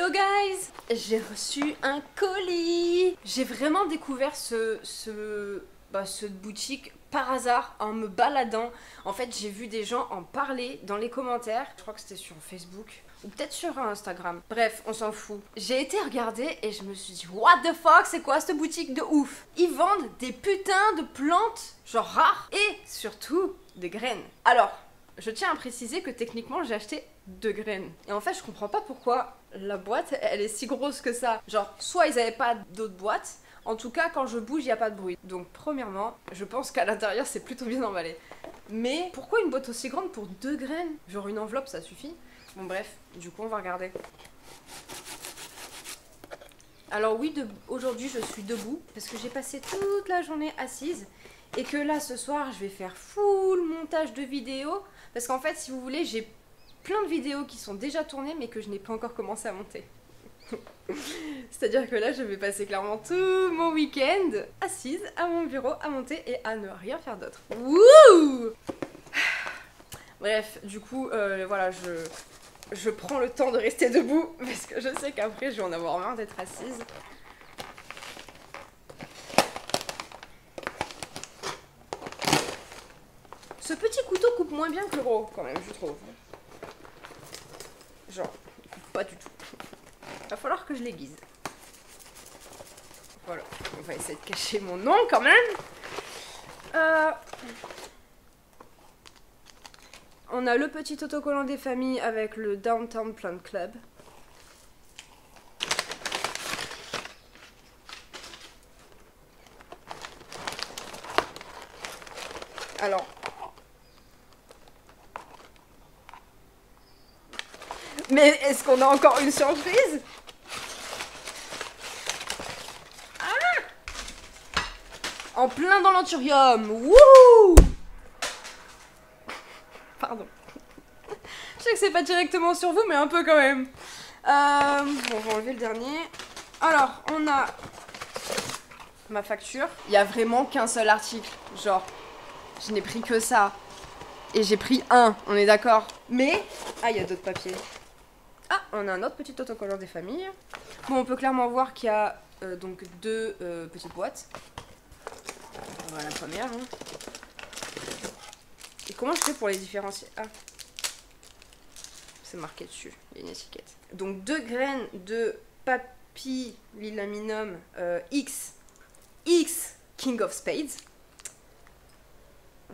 Yo guys, j'ai reçu un colis. J'ai vraiment découvert cette boutique par hasard en me baladant. En fait, j'ai vu des gens en parler dans les commentaires. Je crois que c'était sur Facebook ou peut-être sur Instagram. Bref, on s'en fout. J'ai été regarder et je me suis dit what the fuck, c'est quoi cette boutique de ouf? Ils vendent des putains de plantes genre rares et surtout des graines. Alors, je tiens à préciser que techniquement j'ai acheté 2 graines. Et en fait je comprends pas pourquoi la boîte elle est si grosse que ça. Genre soit ils avaient pas d'autres boîtes, en tout cas quand je bouge il n'y a pas de bruit. Donc premièrement je pense qu'à l'intérieur c'est plutôt bien emballé. Mais pourquoi une boîte aussi grande pour 2 graines? Genre une enveloppe ça suffit. Bon bref, du coup on va regarder. Alors oui, aujourd'hui je suis debout parce que j'ai passé toute la journée assise. Et que là ce soir je vais faire full montage de vidéos. Parce qu'en fait si vous voulez j'ai plein de vidéos qui sont déjà tournées mais que je n'ai pas encore commencé à monter. C'est-à-dire que là je vais passer clairement tout mon week-end assise à mon bureau à monter et à ne rien faire d'autre. Wouh! Bref, du coup voilà, je prends le temps de rester debout parce que je sais qu'après je vais en avoir marre d'être assise. Ce petit couteau coupe moins bien que le gros, quand même, je trouve. Genre, pas du tout. Va falloir que je l'aiguise. Voilà, on va essayer de cacher mon nom quand même. On a le petit autocollant des familles avec le Downtown Plant Club. Alors, mais est-ce qu'on a encore une surprise? Ah! En plein dans l'anthurium. Wouh! Pardon. Je sais que c'est pas directement sur vous, mais un peu quand même. Bon, on va enlever le dernier. Alors, on a ma facture. Il y a vraiment qu'un seul article. Genre, je n'ai pris que ça. Et j'ai pris un, on est d'accord. Mais, ah, il y a d'autres papiers. Ah, on a un autre petit autocollant des familles. Bon, on peut clairement voir qu'il y a donc 2 petites boîtes. Voilà la première. Hein. Et comment je fais pour les différencier? Ah, c'est marqué dessus, il y a une étiquette. Donc 2 graines de Papillilaminum X King of Spades.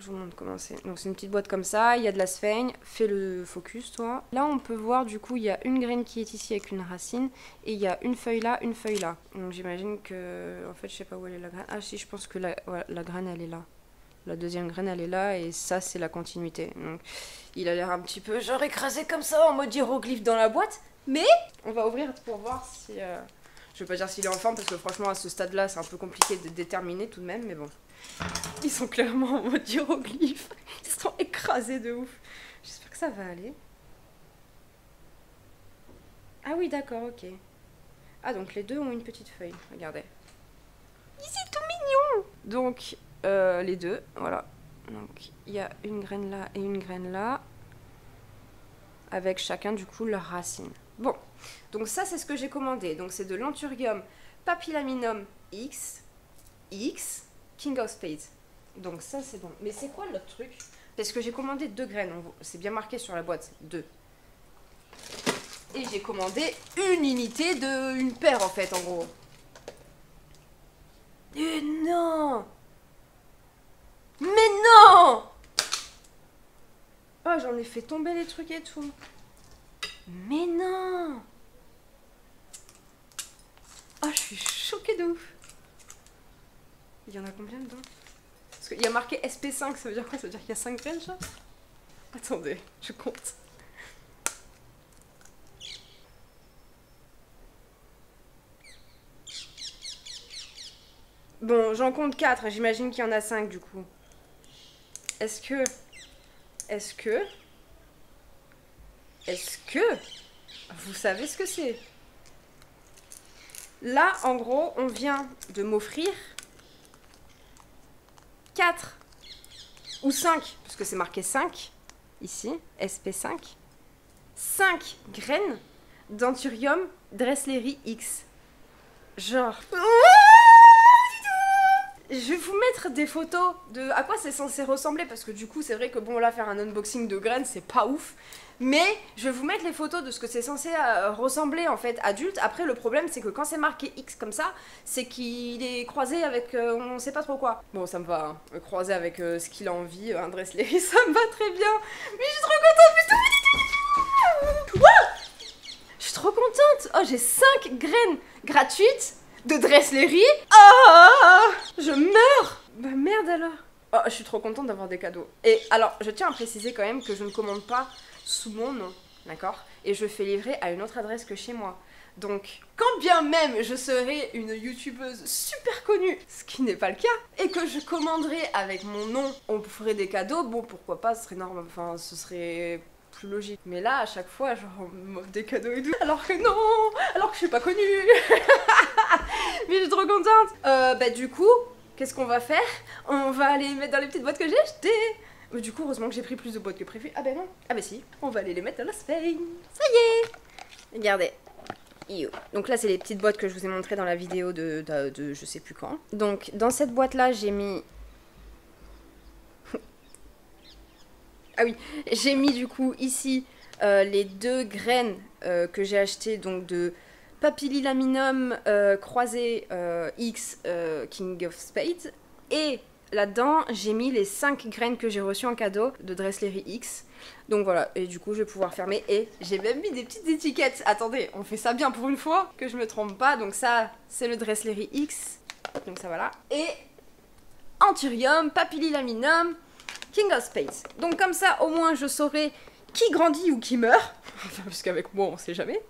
Je vous montre comment c'est. Donc c'est une petite boîte comme ça, il y a de la sphaigne. Fais le focus toi. Là on peut voir du coup il y a une graine qui est ici avec une racine. Et il y a une feuille là, une feuille là. Donc j'imagine que... En fait je sais pas où elle est la graine. Ah si, je pense que la graine elle est là. La deuxième graine elle est là et ça c'est la continuité. Donc il a l'air un petit peu genre écrasé comme ça en mode hiéroglyphe dans la boîte. Mais on va ouvrir pour voir si... Je vais pas dire s'il est en forme parce que franchement à ce stade là c'est un peu compliqué de déterminer tout de même. Mais bon. Ils sont clairement en mode hiéroglyphe. Ils sont écrasés de ouf. J'espère que ça va aller. Ah oui, d'accord, ok. Ah, donc les deux ont une petite feuille. Regardez. C'est tout mignon. Donc, les deux, voilà. Donc, il y a une graine là et une graine là. Avec chacun, du coup, leur racine. Bon. Donc ça, c'est ce que j'ai commandé. Donc, c'est de l'Anthurium Papillilaminum X King of Spades. Donc ça c'est bon. Mais c'est quoi l'autre truc? Parce que j'ai commandé 2 graines. C'est bien marqué sur la boîte. 2. Et j'ai commandé une unité de... Une paire en fait en gros. Et non! Mais non! Oh j'en ai fait tomber les trucs et tout. Mais non! Oh je suis choquée de ouf. Il y en a combien dedans? Parce qu'il y a marqué SP5, ça veut dire quoi? Ça veut dire qu'il y a 5 graines, genre? Attendez, je compte. Bon, j'en compte 4, j'imagine qu'il y en a 5 du coup. Est-ce que... Vous savez ce que c'est? Là, en gros, on vient de m'offrir 4 ou 5, parce que c'est marqué 5, ici, SP5, 5 graines d'Anthurium Dressleri X. Genre... Je vais vous mettre des photos de à quoi c'est censé ressembler, parce que du coup c'est vrai que bon là faire un unboxing de graines c'est pas ouf, mais je vais vous mettre les photos de ce que c'est censé ressembler en fait adulte. Après le problème c'est que quand c'est marqué X comme ça, c'est qu'il est croisé avec on sait pas trop quoi. Bon ça me va, hein. Croisé avec ce qu'il a envie, un Dressleri ça me va très bien, mais je suis trop contente, je suis trop contente. Oh j'ai 5 graines gratuites de Dressleri. Oh, je meurs. Bah merde alors. Oh, je suis trop contente d'avoir des cadeaux. Et alors, je tiens à préciser quand même que je ne commande pas sous mon nom, d'accord? Et je fais livrer à une autre adresse que chez moi. Donc, quand bien même je serais une youtubeuse super connue, ce qui n'est pas le cas, et que je commanderais avec mon nom, on me ferait des cadeaux, bon pourquoi pas, ce serait normal, enfin ce serait... plus logique. Mais là, à chaque fois, genre, on m'offre des cadeaux et tout. Alors que non, alors que je suis pas connue. Mais je suis trop contente. Bah du coup, qu'est-ce qu'on va faire? On va aller les mettre dans les petites boîtes que j'ai achetées. Mais du coup, heureusement que j'ai pris plus de boîtes que prévu. Ah bah non. Ah bah si. On va aller les mettre dans la Spain. Ça y est. Regardez. Yo. Donc là, c'est les petites boîtes que je vous ai montrées dans la vidéo de je sais plus quand. Donc, dans cette boîte-là, j'ai mis... Ah oui, j'ai mis du coup ici les 2 graines que j'ai achetées, donc de Papillilaminum croisé X King of Spades. Et là-dedans, j'ai mis les 5 graines que j'ai reçues en cadeau de Dressleri X. Donc voilà, et du coup je vais pouvoir fermer. Et j'ai même mis des petites étiquettes. Attendez, on fait ça bien pour une fois, que je me trompe pas. Donc ça, c'est le Dressleri X. Donc ça voilà. Et Anthurium, Papillilaminum, King of Spades. Donc comme ça, au moins, je saurai qui grandit ou qui meurt. Parce qu'avec moi, on sait jamais.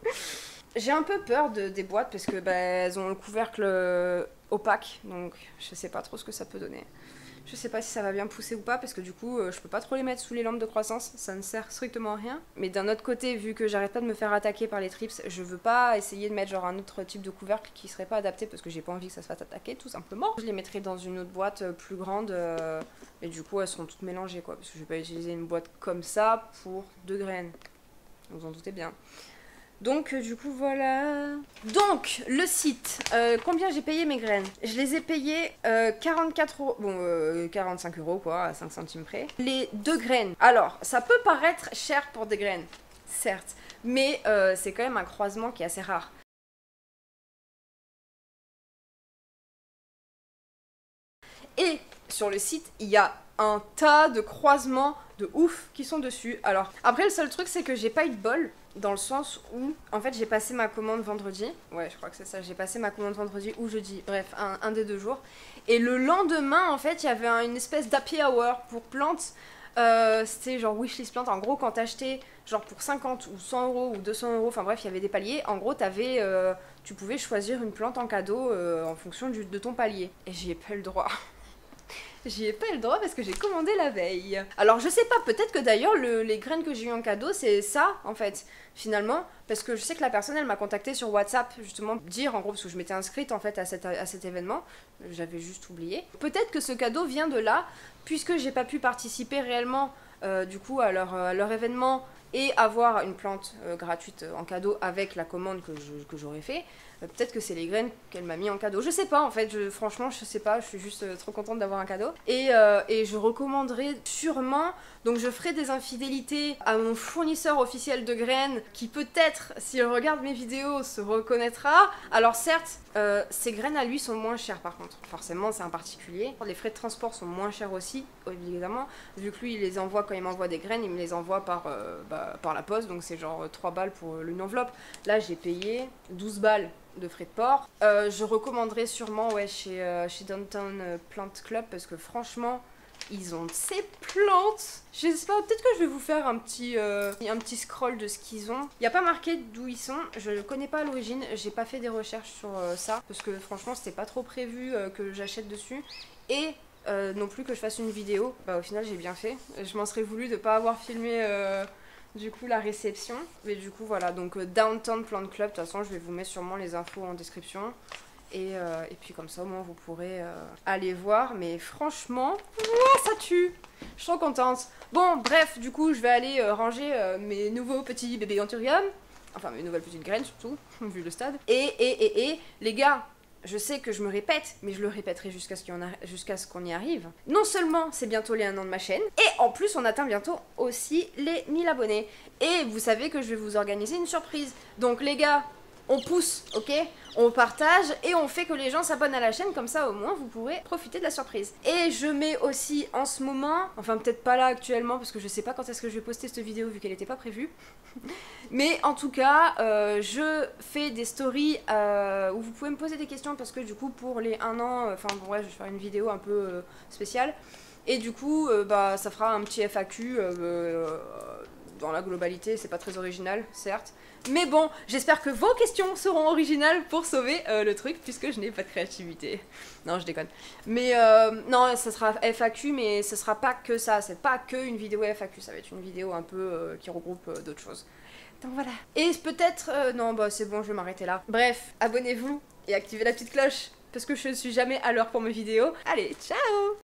J'ai un peu peur des boîtes parce que bah, elles ont le couvercle opaque. Donc je sais pas trop ce que ça peut donner. Je sais pas si ça va bien pousser ou pas parce que du coup, je peux pas trop les mettre sous les lampes de croissance. Ça ne sert strictement à rien. Mais d'un autre côté, vu que j'arrête pas de me faire attaquer par les trips, je veux pas essayer de mettre genre un autre type de couvercle qui serait pas adapté parce que j'ai pas envie que ça se fasse attaquer, tout simplement. Je les mettrai dans une autre boîte plus grande. Et du coup, elles seront toutes mélangées, quoi. Parce que je vais pas utiliser une boîte comme ça pour 2 graines. Vous en doutez bien. Donc, du coup, voilà. Donc, le site. Combien j'ai payé mes graines? Je les ai payées 44 euros. Bon, 45 euros, quoi, à 5 centimes près. Les 2 graines. Alors, ça peut paraître cher pour des graines, certes. Mais c'est quand même un croisement qui est assez rare. Et sur le site, il y a un tas de croisements de ouf qui sont dessus. Alors, après, le seul truc, c'est que j'ai pas eu de bol. Dans le sens où, en fait, j'ai passé ma commande vendredi. Ouais, je crois que c'est ça. J'ai passé ma commande vendredi ou jeudi. Bref, un des 2 jours. Et le lendemain, en fait, il y avait une espèce d'happy hour pour plantes. C'était genre wishlist plantes. En gros, quand t'achetais genre pour 50 ou 100 euros ou 200 euros, enfin bref, il y avait des paliers. En gros, tu pouvais choisir une plante en cadeau en fonction de ton palier. Et j'y ai pas eu le droit. J'y ai pas eu le droit parce que j'ai commandé la veille. Alors je sais pas, peut-être que d'ailleurs les graines que j'ai eu en cadeau c'est ça en fait, finalement. Parce que je sais que la personne elle m'a contacté sur WhatsApp justement dire en gros, parce que je m'étais inscrite en fait à cet événement. J'avais juste oublié. Peut-être que ce cadeau vient de là, puisque j'ai pas pu participer réellement du coup à leur événement et avoir une plante gratuite en cadeau avec la commande que j'aurais fait. Peut-être que c'est les graines qu'elle m'a mis en cadeau. Je sais pas en fait, franchement je sais pas, je suis juste trop contente d'avoir un cadeau. Et je recommanderais sûrement, donc je ferai des infidélités à mon fournisseur officiel de graines qui peut-être, s'il regarde mes vidéos, se reconnaîtra. Alors certes, ces graines à lui sont moins chères par contre, forcément c'est un particulier. Les frais de transport sont moins chers aussi, évidemment, vu que lui il les envoie quand il m'envoie des graines, il me les envoie par la poste, donc c'est genre 3 balles pour une enveloppe. Là j'ai payé 12 balles de frais de port. Je recommanderais sûrement ouais, chez Downtown Plant Club parce que franchement ils ont ces plantes. Je sais pas, peut-être que je vais vous faire un petit scroll de ce qu'ils ont. Il n'y a pas marqué d'où ils sont, je ne connais pas à l'origine, j'ai pas fait des recherches sur ça parce que franchement c'était pas trop prévu que j'achète dessus et non plus que je fasse une vidéo. Bah au final j'ai bien fait, je m'en serais voulu de pas avoir filmé du coup la réception. Mais du coup voilà, donc Downtown Plant Club, de toute façon je vais vous mettre sûrement les infos en description. Et puis comme ça au moins vous pourrez aller voir. Mais franchement, ça tue. Je suis trop contente. Bon bref, du coup je vais aller ranger mes nouveaux petits bébés Anthurium. Enfin mes nouvelles petites graines surtout, vu le stade. Et les gars, je sais que je me répète, mais je le répéterai jusqu'à ce qu'on y arrive. Non seulement c'est bientôt les 1 an de ma chaîne, et en plus on atteint bientôt aussi les 1000 abonnés. Et vous savez que je vais vous organiser une surprise. Donc les gars, on pousse, ok? On partage et on fait que les gens s'abonnent à la chaîne, comme ça au moins vous pourrez profiter de la surprise. Et je mets aussi en ce moment, enfin peut-être pas là actuellement parce que je sais pas quand est-ce que je vais poster cette vidéo vu qu'elle était pas prévue. Mais en tout cas, je fais des stories où vous pouvez me poser des questions parce que du coup pour les 1 an, enfin bon ouais je vais faire une vidéo un peu spéciale. Et du coup bah ça fera un petit FAQ dans la globalité, c'est pas très original certes. Mais bon, j'espère que vos questions seront originales pour sauver le truc, puisque je n'ai pas de créativité. Non, je déconne. Mais non, ça sera FAQ, mais ce sera pas que ça. C'est pas que une vidéo FAQ, ça va être une vidéo un peu qui regroupe d'autres choses. Donc voilà. Et peut-être... non, bah c'est bon, je vais m'arrêter là. Bref, abonnez-vous et activez la petite cloche, parce que je ne suis jamais à l'heure pour mes vidéos. Allez, ciao!